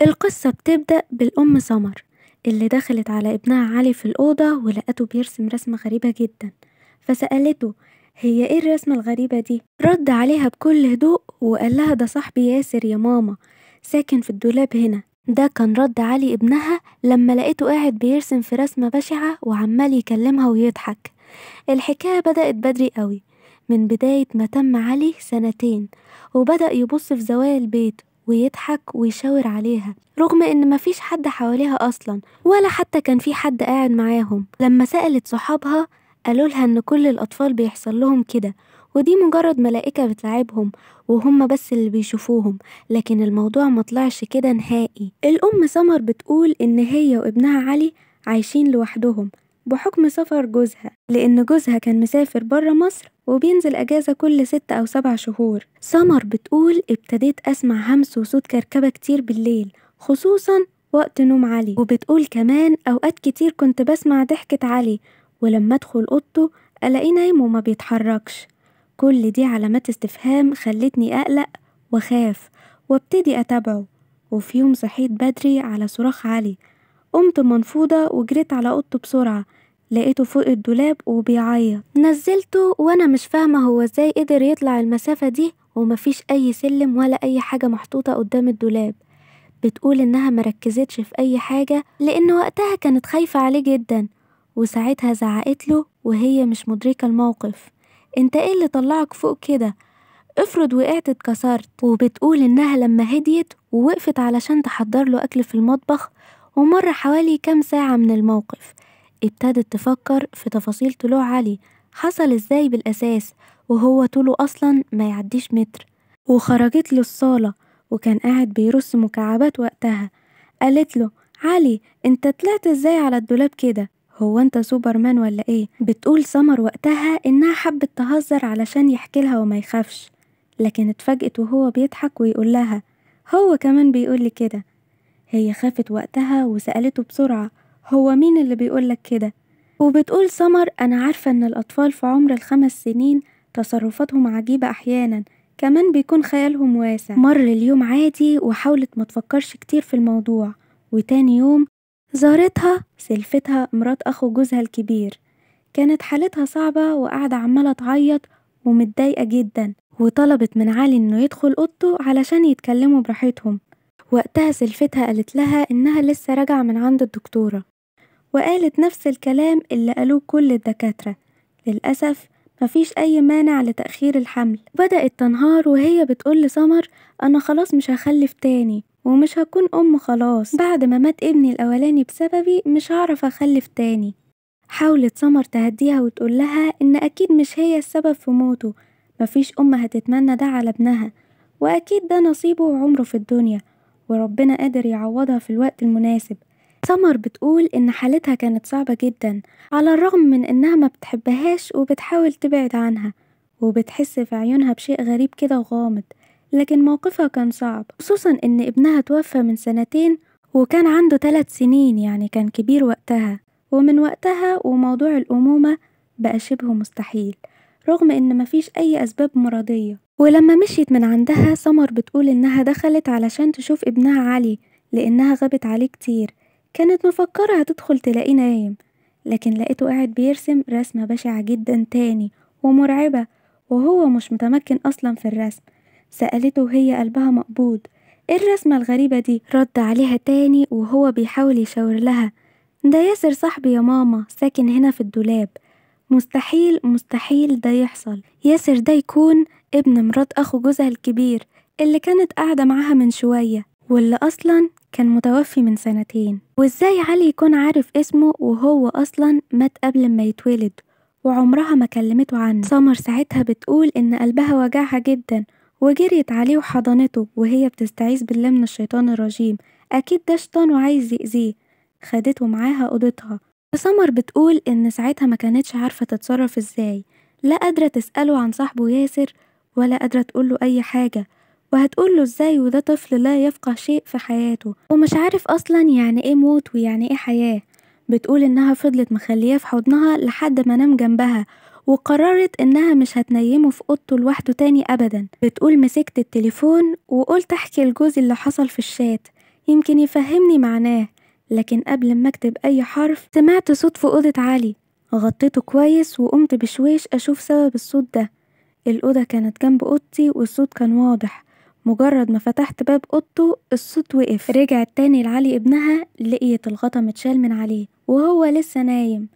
القصة بتبدأ بالأم سمر اللي دخلت على ابنها علي في الأوضة ولقته بيرسم رسمة غريبة جدا، فسألته هي ايه الرسمة الغريبة دي؟ رد عليها بكل هدوء وقال لها ده صاحبي ياسر يا ماما، ساكن في الدولاب هنا. ده كان رد علي ابنها لما لقيته قاعد بيرسم في رسمة بشعة وعمال يكلمها ويضحك. الحكاية بدأت بدري قوي، من بداية ما تم علي 2 سنين، وبدأ يبص في زوايا البيت ويضحك ويشاور عليها رغم ان مفيش حد حواليها اصلا، ولا حتى كان في حد قاعد معاهم. لما سألت صحابها قالوا لها ان كل الاطفال بيحصل لهم كده، ودي مجرد ملائكة بتلعبهم وهم بس اللي بيشوفوهم، لكن الموضوع مطلعش كده نهائي. الام سمر بتقول ان هي وابنها علي عايشين لوحدهم بحكم سفر جوزها، لأن جوزها كان مسافر برا مصر وبينزل أجازة كل 6 أو 7 شهور. سمر بتقول ابتديت أسمع همس وصوت كركبة كتير بالليل، خصوصا وقت نوم علي، وبتقول كمان أوقات كتير كنت بسمع ضحكة علي، ولما أدخل أوضته ألاقيه نايم وما بيتحركش. كل دي علامات استفهام خلتني أقلق وخاف وابتدي أتابعه. وفي يوم صحيت بدري على صراخ علي، قمت منفوضة وجريت على أوضته بسرعة، لقيته فوق الدولاب وبيعيط. نزلته وانا مش فاهمة هو ازاي قدر يطلع المسافة دي ومفيش اي سلم ولا اي حاجة محطوطة قدام الدولاب. بتقول انها مركزتش في اي حاجة لان وقتها كانت خايفة عليه جدا، وساعتها زعقت له وهي مش مدركة الموقف، انت ايه اللي طلعك فوق كده؟ افرض وقعت اتكسرت. وبتقول انها لما هديت ووقفت علشان تحضر له اكل في المطبخ ومر حوالي كام ساعة من الموقف، ابتدت تفكر في تفاصيل طلوع علي، حصل ازاي بالأساس وهو طوله أصلا ما يعديش متر. وخرجت له الصالة وكان قاعد بيرص مكعبات وقتها، قالت له علي انت طلعت ازاي على الدولاب كده؟ هو انت سوبرمان ولا ايه؟ بتقول سمر وقتها انها حبت تهزر علشان يحكي لها وما يخافش، لكن اتفاجئت وهو بيضحك ويقول لها هو كمان بيقول لي كده. هي خافت وقتها وسألته بسرعة هو مين اللي بيقولك كده؟ وبتقول سمر أنا عارفة إن الأطفال في عمر ال5 سنين تصرفاتهم عجيبة أحيانا، كمان بيكون خيالهم واسع. مر اليوم عادي وحاولت ما تفكرش كتير في الموضوع، وتاني يوم زارتها سلفتها مرات أخو جوزها الكبير، كانت حالتها صعبة وقاعدة عمالة تعيط ومتضايقة جدا، وطلبت من علي إنه يدخل أوضته علشان يتكلموا براحتهم. وقتها سلفتها قالت لها إنها لسه راجعة من عند الدكتورة، وقالت نفس الكلام اللي قالوه كل الدكاترة، للأسف مفيش أي مانع لتأخير الحمل. بدأت تنهار وهي بتقول لسمر أنا خلاص مش هخلف تاني ومش هكون أم خلاص، بعد ما مات ابني الأولاني بسببي مش هعرف أخلف تاني. حاولت سمر تهديها وتقول لها إن أكيد مش هي السبب في موته، مفيش أم هتتمنى ده على ابنها، وأكيد ده نصيبه وعمره في الدنيا، وربنا قادر يعوضها في الوقت المناسب. سمر بتقول إن حالتها كانت صعبة جدا على الرغم من إنها ما بتحبهاش وبتحاول تبعد عنها، وبتحس في عيونها بشيء غريب كده وغامض، لكن موقفها كان صعب، خصوصا إن ابنها توفى من 2 سنين وكان عنده 3 سنين، يعني كان كبير وقتها، ومن وقتها وموضوع الأمومة بقى شبه مستحيل رغم إن مفيش أي أسباب مرضية. ولما مشيت من عندها سمر بتقول إنها دخلت علشان تشوف ابنها علي لأنها غابت عليه كتير، كانت مفكرة هتدخل تلاقيه نايم، لكن لقيته قاعد بيرسم رسمة بشعة جدا تاني ومرعبة وهو مش متمكن أصلا في الرسم. سألته وهي قلبها مقبوض ايه الرسمة الغريبة دي؟ رد عليها تاني وهو بيحاول يشاور لها ده ياسر صاحبي يا ماما، ساكن هنا في الدولاب، مستحيل مستحيل ده يحصل، ياسر ده يكون ابن مرات أخو جوزها الكبير اللي كانت قاعدة معاها من شوية واللي أصلا كان متوفي من 2 سنين. وإزاي علي يكون عارف اسمه وهو أصلا مات قبل ما يتولد وعمرها ما كلمته عنه؟ سمر ساعتها بتقول إن قلبها وجعها جدا وجريت عليه وحضنته وهي بتستعيذ بالله من الشيطان الرجيم، أكيد ده شيطان وعايز يأذيه. خدته معاها أوضتها. سمر بتقول إن ساعتها ما كانتش عارفة تتصرف إزاي، لا قادرة تسأله عن صاحبه ياسر ولا قادرة تقوله أي حاجة، وهتقوله إزاي وده طفل لا يفقه شيء في حياته ومش عارف أصلا يعني إيه موت ويعني إيه حياة. بتقول إنها فضلت مخلياه في حضنها لحد ما نام جنبها، وقررت إنها مش هتنيمه في أوضته لوحده تاني أبدا. بتقول مسكت التليفون وقلت أحكي لجوزي اللي حصل في الشات، يمكن يفهمني معناه. لكن قبل ما اكتب اي حرف سمعت صوت في أوضة علي، غطيته كويس وقمت بشويش اشوف سبب الصوت ده. الأوضة كانت جنب أوضتي والصوت كان واضح. مجرد ما فتحت باب أوضته الصوت وقف. رجعت تاني لعلي ابنها، لقيت الغطا متشال من عليه وهو لسه نايم.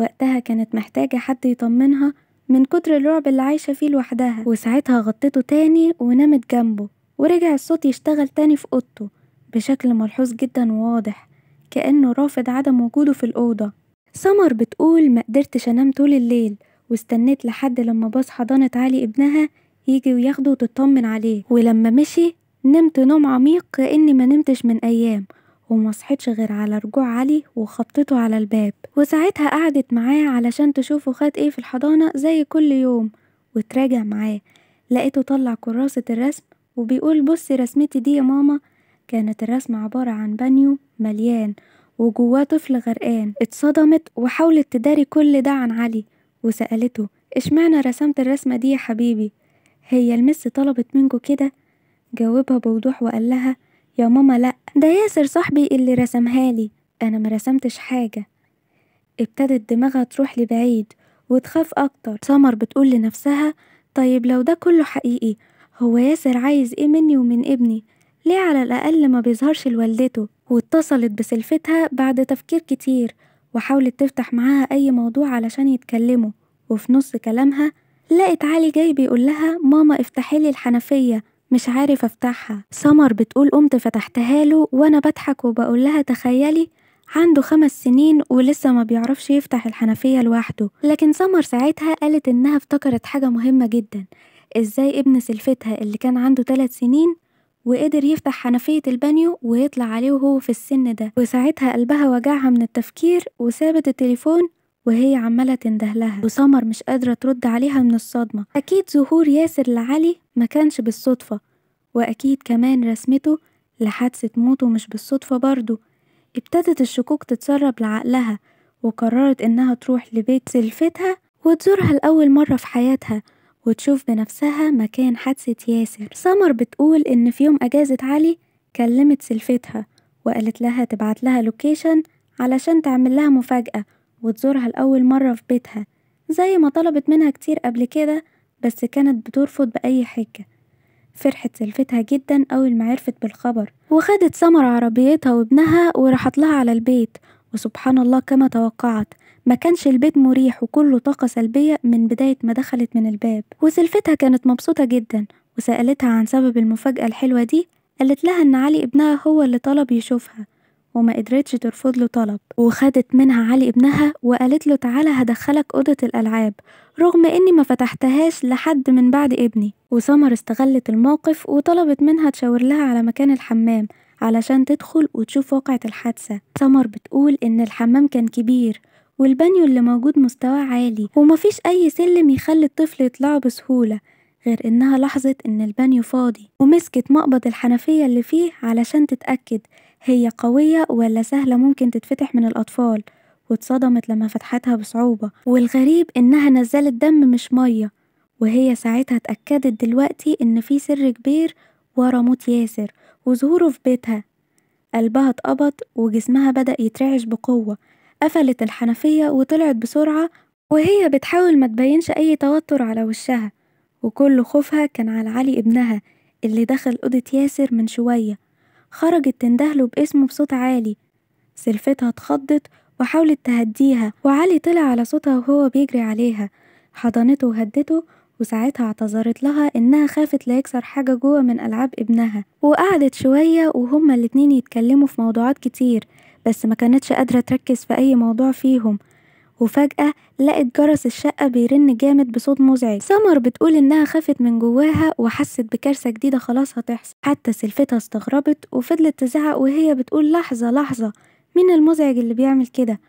وقتها كانت محتاجة حد يطمنها من كتر الرعب اللي عايشة فيه لوحدها، وساعتها غطيته تاني ونامت جنبه. ورجع الصوت يشتغل تاني في أوضته بشكل ملحوظ جدا وواضح، كأنه رافض عدم وجوده في الأوضة. سمر بتقول ما قدرتش أنام طول الليل، واستنيت لحد لما باص حضانة علي ابنها يجي وياخده وتطمن عليه. ولما مشي نمت نوم عميق كأني ما نمتش من أيام، وما صحيتش غير على رجوع علي وخبطته على الباب. وساعتها قعدت معاه علشان تشوفه خد ايه في الحضانة زي كل يوم، وتراجع معاه. لقيته طلع كراسة الرسم وبيقول بصي رسمتي دي يا ماما. كانت الرسمة عبارة عن بانيو مليان وجواه طفل غرقان. اتصدمت وحاولت تداري كل ده عن علي، وسألته اشمعنى رسمت الرسمة دي يا حبيبي؟ هي المس طلبت منكو كده؟ جاوبها بوضوح وقال لها يا ماما لأ، ده ياسر صاحبي اللي رسمها لي، أنا ما رسمتش حاجة. ابتدت دماغها تروح لبعيد وتخاف أكتر. سمر بتقول لنفسها طيب لو ده كله حقيقي، هو ياسر عايز ايه مني ومن ابني؟ ليه على الأقل ما بيظهرش لوالدته؟ واتصلت بسلفتها بعد تفكير كتير، وحاولت تفتح معاها أي موضوع علشان يتكلموا. وفي نص كلامها لقت علي جاي بيقول لها ماما افتحيلي الحنفية، مش عارف افتحها. سمر بتقول قمت فتحتها له وانا بضحك وبقول لها تخيلي عنده 5 سنين ولسه ما بيعرفش يفتح الحنفية لوحده. لكن سمر ساعتها قالت انها افتكرت حاجة مهمة جدا، ازاي ابن سلفتها اللي كان عنده 3 سنين وقدر يفتح حنفية البانيو ويطلع عليه وهو في السن ده. وساعتها قلبها وجعها من التفكير وسابت التليفون وهي عمالة تندهلها، وسمر مش قادرة ترد عليها من الصدمة. أكيد ظهور ياسر لعلي ما كانش بالصدفة، وأكيد كمان رسمته لحادثة موته مش بالصدفة برضو. ابتدت الشكوك تتسرب لعقلها، وقررت إنها تروح لبيت سلفتها وتزورها لأول مرة في حياتها وتشوف بنفسها مكان حادثة ياسر. سمر بتقول إن في يوم أجازة علي كلمت سلفتها وقالت لها تبعت لها لوكيشن علشان تعمل لها مفاجأة وتزورها لأول مرة في بيتها، زي ما طلبت منها كتير قبل كده بس كانت بترفض بأي حجة. فرحت سلفتها جدا أول ما عرفت بالخبر، وخدت سمر عربيتها وابنها وراحت لها على البيت. وسبحان الله كما توقعت ما كانش البيت مريح وكله طاقة سلبية من بداية ما دخلت من الباب. وسلفتها كانت مبسوطة جدا وسألتها عن سبب المفاجأة الحلوة دي. قالت لها إن علي ابنها هو اللي طلب يشوفها وما قدرتش ترفض له طلب، وخدت منها علي ابنها وقالت له تعالى هدخلك أوضة الألعاب، رغم إني ما فتحتهاش لحد من بعد ابني. وسمر استغلت الموقف وطلبت منها تشاور لها على مكان الحمام علشان تدخل وتشوف واقعة الحادثة. سمر بتقول إن الحمام كان كبير والبانيو اللي موجود مستواه عالي ومفيش أي سلم يخلي الطفل يطلعه بسهولة، غير إنها لاحظت إن البانيو فاضي ومسكت مقبض الحنفية اللي فيه علشان تتأكد هي قوية ولا سهلة ممكن تتفتح من الأطفال. واتصدمت لما فتحتها بصعوبة، والغريب إنها نزلت دم مش مية. وهي ساعتها اتأكدت دلوقتي إن في سر كبير ورا موت ياسر وظهوره في بيتها. قلبها اتقبض وجسمها بدأ يترعش بقوة. قفلت الحنفية وطلعت بسرعة وهي بتحاول ما تبينش أي توتر على وشها، وكل خوفها كان على علي ابنها اللي دخل أوضة ياسر من شوية. خرجت تندهله باسمه بصوت عالي. سلفتها اتخضت وحاولت تهديها، وعلي طلع على صوتها وهو بيجري عليها، حضنته وهدته. وساعتها اعتذرت لها إنها خافت لا يكسر حاجة جوه من ألعاب ابنها. وقعدت شوية وهما الاتنين يتكلموا في موضوعات كتير بس ما كانتش قادرة تركز في أي موضوع فيهم. وفجأة لقت جرس الشقة بيرن جامد بصوت مزعج. سمر بتقول إنها خافت من جواها وحست بكارثة جديدة خلاص هتحصل. حتى سلفتها استغربت وفضلت تزعق وهي بتقول لحظة لحظة، مين المزعج اللي بيعمل كده؟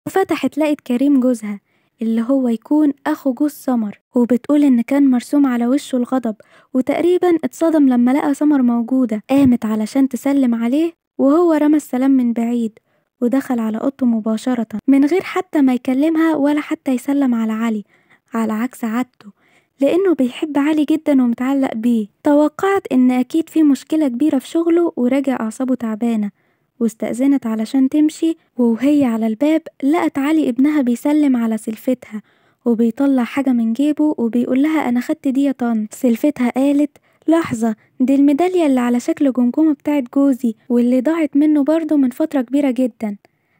وفتحت لقت كريم جوزها اللي هو يكون أخو جوز سمر، وبتقول إن كان مرسوم على وشه الغضب وتقريبا اتصدم لما لقى سمر موجودة. قامت علشان تسلم عليه وهو رمى السلام من بعيد ودخل على أوضته مباشرة من غير حتى ما يكلمها ولا حتى يسلم على علي، على عكس عادته. لأنه بيحب علي جدا ومتعلق بيه. توقعت إن أكيد في مشكلة كبيرة في شغله وراجع أعصابه تعبانة، واستأذنت علشان تمشي، وهي على الباب لقت علي ابنها بيسلم على سلفتها وبيطلع حاجة من جيبه وبيقول لها أنا خدت دي يا طنط. سلفتها قالت لحظة، دي الميدالية اللي على شكل جمجمة بتاعت جوزي واللي ضاعت منه برضه من فترة كبيرة جدا.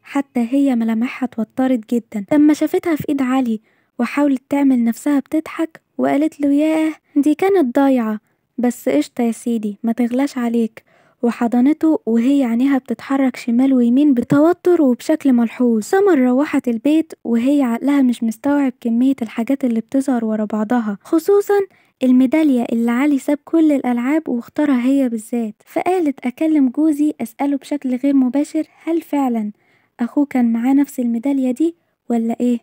حتى هي ملامحها اتوترت جدا لما شافتها في ايد علي، وحاولت تعمل نفسها بتضحك وقالت له ياه دي كانت ضايعة، بس قشطة يا سيدي ما تغلاش عليك، وحضنته وهي عينيها بتتحرك شمال ويمين بتوتر وبشكل ملحوظ. سمر روحت البيت وهي عقلها مش مستوعب كمية الحاجات اللي بتظهر ورا بعضها، خصوصا الميدالية اللي علي ساب كل الألعاب واختارها هي بالذات. فقالت أكلم جوزي أسأله بشكل غير مباشر هل فعلا أخوه كان معاه نفس الميدالية دي ولا إيه؟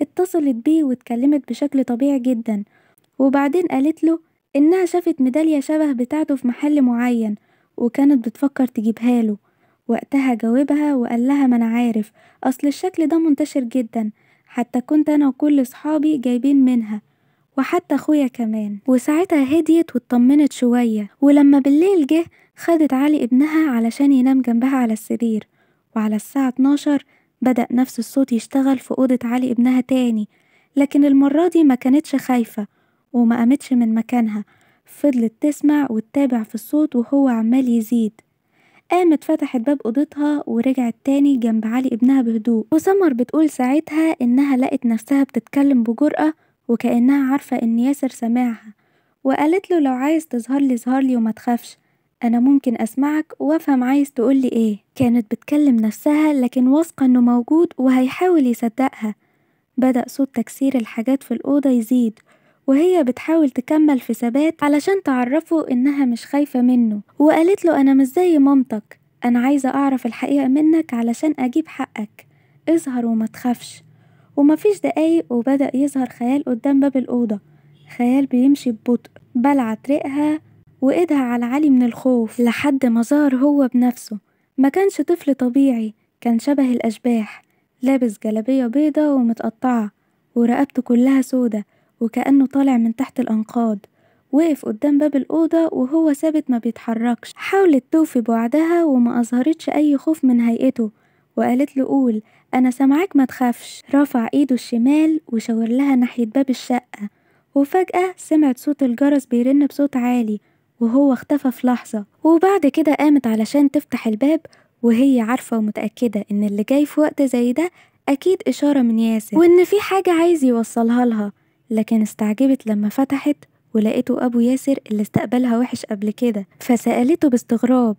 اتصلت بيه واتكلمت بشكل طبيعي جدا، وبعدين قالت له إنها شافت ميدالية شبه بتاعته في محل معين وكانت بتفكر تجيبها له. وقتها جاوبها وقال لها ما أنا عارف، أصل الشكل ده منتشر جدا، حتى كنت أنا وكل صحابي جايبين منها، وحتى أخويا كمان. وساعتها هديت واطمنت شوية، ولما بالليل جه خدت علي ابنها علشان ينام جنبها على السرير، وعلى الساعة 12 بدأ نفس الصوت يشتغل في أوضة علي ابنها تاني، لكن المرة دي ما كانتش خايفة وما قامتش من مكانها، فضلت تسمع وتتابع في الصوت وهو عمال يزيد. قامت فتحت باب أوضتها ورجعت تاني جنب علي ابنها بهدوء، وسمر بتقول ساعتها إنها لقت نفسها بتتكلم بجرأة وكأنها عارفة إن ياسر سمعها، وقالت له لو عايز تظهرلي ظهرلي وما تخافش، أنا ممكن أسمعك وأفهم عايز تقولي إيه. كانت بتكلم نفسها لكن واثقة إنه موجود وهيحاول يصدقها. بدأ صوت تكسير الحاجات في الأوضة يزيد وهي بتحاول تكمل في ثبات علشان تعرفه إنها مش خايفة منه، وقالت له أنا مش زي مامتك، أنا عايزة أعرف الحقيقة منك علشان أجيب حقك، اظهر وما تخافش. ومفيش دقايق وبدأ يظهر خيال قدام باب الأوضة، خيال بيمشي ببطء، بلعت ريقها وإيدها على علي من الخوف لحد ما ظهر هو بنفسه. ما كانش طفل طبيعي، كان شبه الأشباح، لابس جلابية بيضة ومتقطعة ورقبته كلها سودة وكأنه طالع من تحت الأنقاض. وقف قدام باب الأوضة وهو ثابت ما بيتحركش. حاولت توفي بوعدها وما أظهرتش أي خوف من هيئته، وقالت له قول أنا سامعاك ما تخافش. رفع إيده الشمال وشاور لها ناحية باب الشقة، وفجأة سمعت صوت الجرس بيرن بصوت عالي وهو اختفى في لحظة. وبعد كده قامت علشان تفتح الباب وهي عارفة ومتأكدة إن اللي جاي في وقت زي ده أكيد إشارة من ياسر وإن في حاجة عايز يوصلها لها، لكن استعجبت لما فتحت ولقيته أبو ياسر اللي استقبلها وحش قبل كده. فسألته باستغراب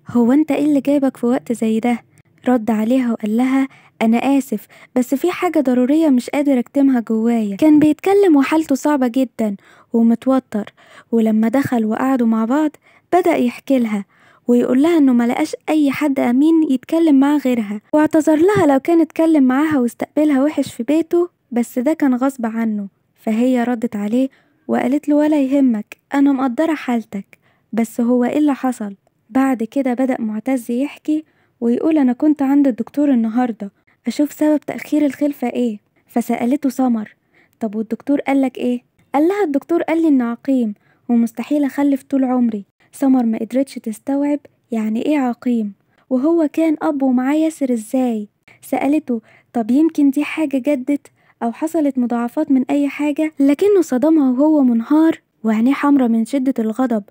هو أنت إيه اللي جايبك في وقت زي ده؟ رد عليها وقال لها أنا آسف بس في حاجة ضرورية مش قادر أكتمها جوايا. كان بيتكلم وحالته صعبة جدا ومتوتر، ولما دخل وقعدوا مع بعض بدأ يحكي لها ويقول لها إنه ملقاش أي حد أمين يتكلم معاه غيرها، واعتذر لها لو كان اتكلم معاها واستقبلها وحش في بيته بس ده كان غصب عنه. فهي ردت عليه وقالت له ولا يهمك، أنا مقدرة حالتك، بس هو إيه اللي حصل؟ بعد كده بدأ معتز يحكي ويقول أنا كنت عند الدكتور النهاردة أشوف سبب تأخير الخلفة إيه. فسألته سمر طب والدكتور قالك إيه؟ قال لها الدكتور قال لي إن عقيم ومستحيل أخلف طول عمري. سمر ما قدرتش تستوعب يعني إيه عقيم وهو كان أب ومعاه ياسر إزاي. سألته طب يمكن دي حاجة جدت أو حصلت مضاعفات من أي حاجة، لكنه صدمها وهو منهار وعينيه حمرة من شدة الغضب،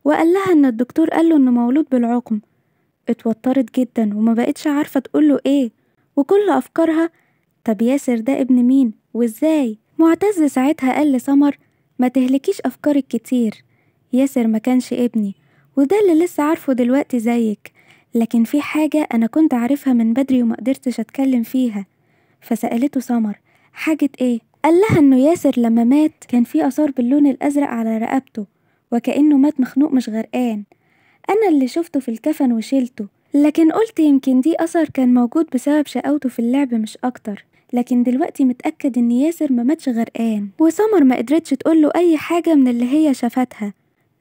وقال لها إن الدكتور قاله إنه مولود بالعقم. اتوترت جدا وما بقتش عارفة تقوله ايه، وكل افكارها طب ياسر ده ابن مين وازاي؟ معتز ساعتها قال لسمر ما تهلكيش افكارك كتير، ياسر ما كانش ابني وده اللي لسه عارفه دلوقتي زيك، لكن في حاجة انا كنت عارفها من بدري وما قدرتش اتكلم فيها. فسألته سمر حاجة ايه؟ قال لها انه ياسر لما مات كان في اثار باللون الازرق على رقبته وكأنه مات مخنوق مش غرقان، أنا اللي شفته في الكفن وشيلته، لكن قلت يمكن دي أثر كان موجود بسبب شقاوته في اللعب مش أكتر، لكن دلوقتي متأكد إن ياسر ما ماتش غرقان. وسمر ما قدرتش تقوله أي حاجة من اللي هي شافتها،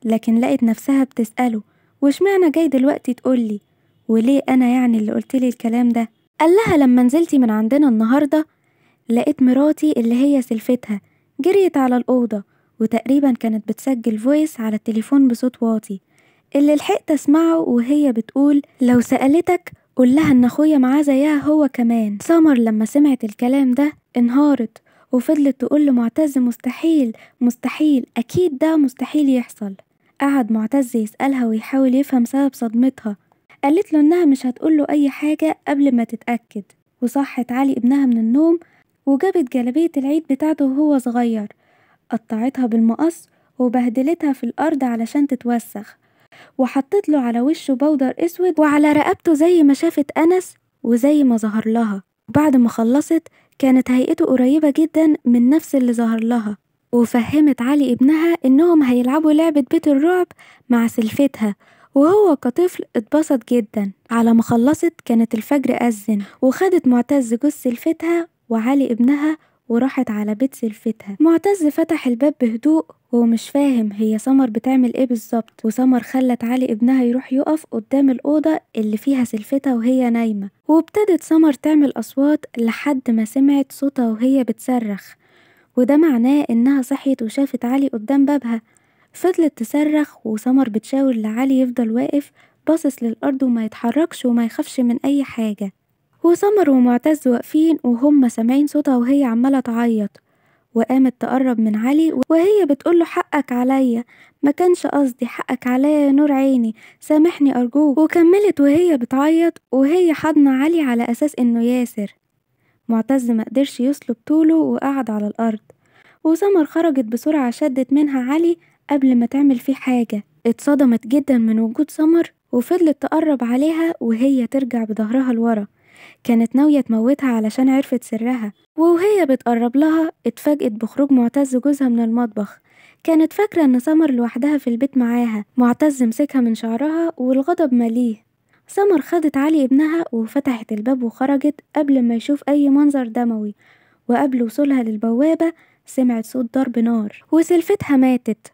لكن لقت نفسها بتسأله واشمعنى جاي دلوقتي تقولي وليه أنا يعني اللي قلتلي الكلام ده؟ قال لها لما نزلتي من عندنا النهاردة لقيت مراتي اللي هي سلفتها جريت على الأوضة وتقريبا كانت بتسجل فويس على التليفون بصوت واطي، اللي لحقت اسمعه وهي بتقول لو سألتك قول لها ان اخويا معاه زيها هو كمان. سمر لما سمعت الكلام ده انهارت وفضلت تقول لمعتز مستحيل مستحيل، اكيد ده مستحيل يحصل. قعد معتز يسألها ويحاول يفهم سبب صدمتها، قالت له انها مش هتقوله اي حاجة قبل ما تتأكد. وصحت علي ابنها من النوم وجابت جلابية العيد بتاعته وهو صغير، قطعتها بالمقص وبهدلتها في الأرض علشان تتوسخ، وحطت له على وشه بودر اسود وعلى رقبته زي ما شافت أنس وزي ما ظهر لها. وبعد ما خلصت كانت هيئته قريبة جدا من نفس اللي ظهر لها، وفهمت علي ابنها انهم هيلعبوا لعبة بيت الرعب مع سلفتها، وهو كطفل اتبسط جدا. على ما خلصت كانت الفجر أذن، وخدت معتز جوز سلفتها وعلي ابنها وراحت على بيت سلفتها. معتز فتح الباب بهدوء ومش فاهم هي سمر بتعمل ايه بالظبط، وسمر خلت علي ابنها يروح يقف قدام الأوضة اللي فيها سلفتها وهي نايمة، وابتدت سمر تعمل أصوات لحد ما سمعت صوتها وهي بتصرخ، وده معناه انها صحيت وشافت علي قدام بابها. فضلت تصرخ وسمر بتشاور لعلي يفضل واقف باصص للأرض وما يتحركش وما يخافش من أي حاجة. وسمر ومعتز واقفين وهم سامعين صوتها وهي عمالة تعيط، وقامت تقرب من علي وهي بتقوله حقك عليا، ما كانش قصدي، حقك عليا يا نور عيني، سامحني أرجوك. وكملت وهي بتعيط وهي حضن علي على أساس إنه ياسر. معتز مقدرش يسلب طوله وقعد على الأرض، وسمر خرجت بسرعة شدت منها علي قبل ما تعمل فيه حاجة. اتصدمت جدا من وجود سمر وفضلت تقرب عليها وهي ترجع بظهرها لورا، كانت ناوية تموتها علشان عرفت سرها. وهي بتقرب لها اتفاجئت بخروج معتز جوزها من المطبخ، كانت فاكرة ان سمر لوحدها في البيت معاها. معتز مسكها من شعرها والغضب مليه. سمر خدت علي ابنها وفتحت الباب وخرجت قبل ما يشوف اي منظر دموي، وقبل وصولها للبوابة سمعت صوت ضرب نار وسلفتها ماتت،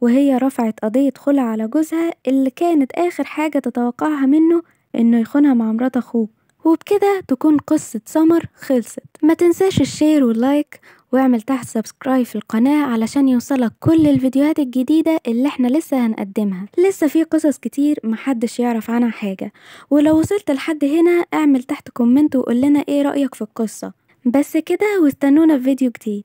وهي رفعت قضية خلع على جوزها اللي كانت آخر حاجة تتوقعها منه إنه يخونها مع مرات أخوه. وبكده تكون قصة سمر خلصت. ما تنساش الشير واللايك واعمل تحت سبسكرايب في القناة علشان يوصلك كل الفيديوهات الجديدة اللي احنا لسه هنقدمها. لسه في قصص كتير محدش يعرف عنها حاجة، ولو وصلت لحد هنا اعمل تحت كومنت وقول لنا ايه رأيك في القصة. بس كده، واستنونا في فيديو جديد.